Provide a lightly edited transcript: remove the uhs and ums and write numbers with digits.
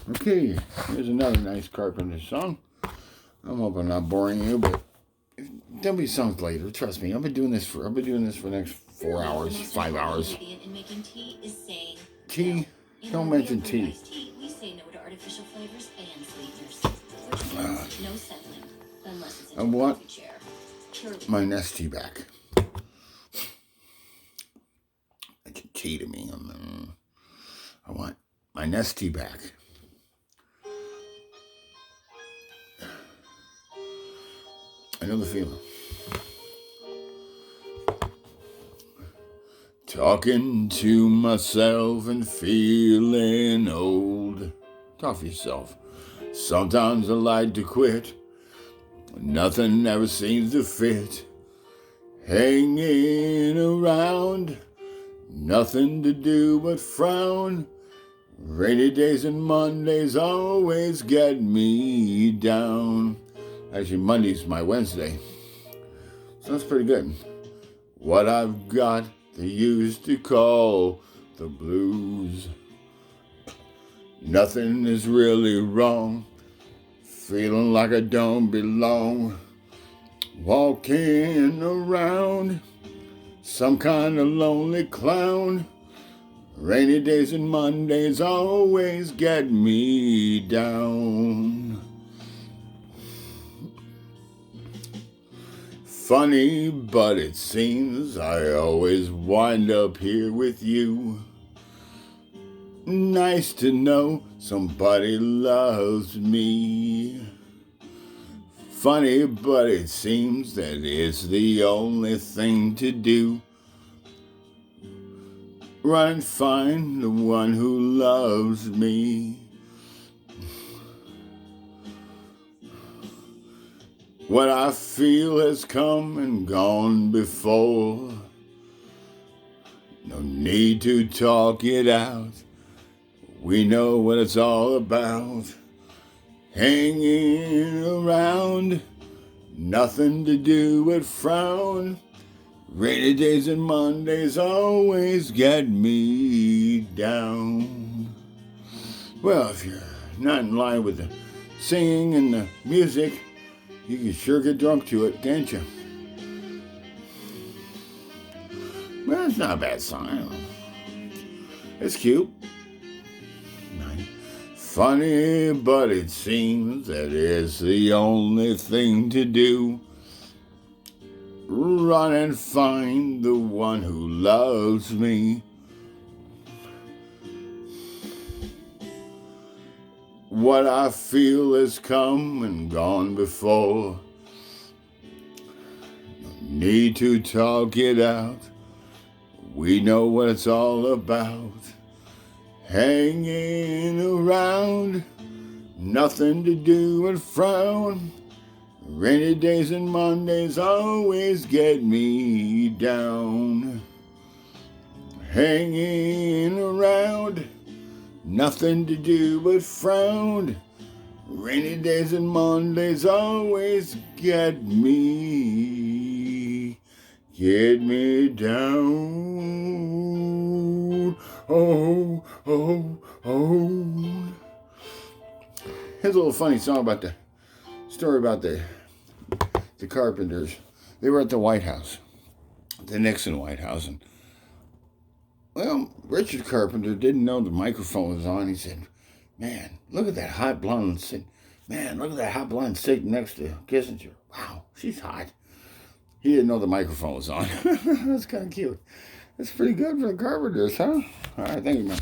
Okay, here's another nice Carpenter song. I'm hoping I'm not boring you, but there'll be songs later. Trust me. I've been doing this for the next 4 hours, 5 hours. Tea? Don't mention tea. We say no to artificial flavors and sweeteners. No settling, unless it's I want chair. my Nestea back. It's tea to me. I want my Nestea back. I know the feeling. Talking to myself and feeling old. Talk to yourself. Sometimes I like to quit. Nothing ever seems to fit. Hanging around. Nothing to do but frown. Rainy days and Mondays always get me down. Actually, Monday's my Wednesday. So that's pretty good. What I've got, they used to call the blues. Nothing is really wrong. Feeling like I don't belong. Walking around, some kind of lonely clown. Rainy days and Mondays always get me down. Funny, but it seems I always wind up here with you. Nice to know somebody loves me. Funny, but it seems that it's the only thing to do. Run and find the one who loves me. What I feel has come and gone before. No need to talk it out. We know what it's all about. Hanging around, nothing to do but frown. Rainy days and Mondays always get me down. Well, if you're not in line with the singing and the music, you can sure get drunk to it, can't you? Well, it's not a bad song. It's cute. Funny, but it seems that it's the only thing to do. Run and find the one who loves me. What I feel has come and gone before. No need to talk it out. We know what it's all about. Hanging around, nothing to do but frown. Rainy days and Mondays always get me down. Hanging around, nothing to do but frown. Rainy days and Mondays always get me down. Oh, oh, oh. Here's a little funny song about the story about the Carpenters. They were at the White House, the Nixon White House, and well, Richard Carpenter didn't know the microphone was on. He said, "Man, look at that hot blonde sitting. Man, look at that hot blonde sitting next to Kissinger. Wow, she's hot." He didn't know the microphone was on. That's kind of cute. That's pretty good for the Carpenters, huh? All right, thank you, man.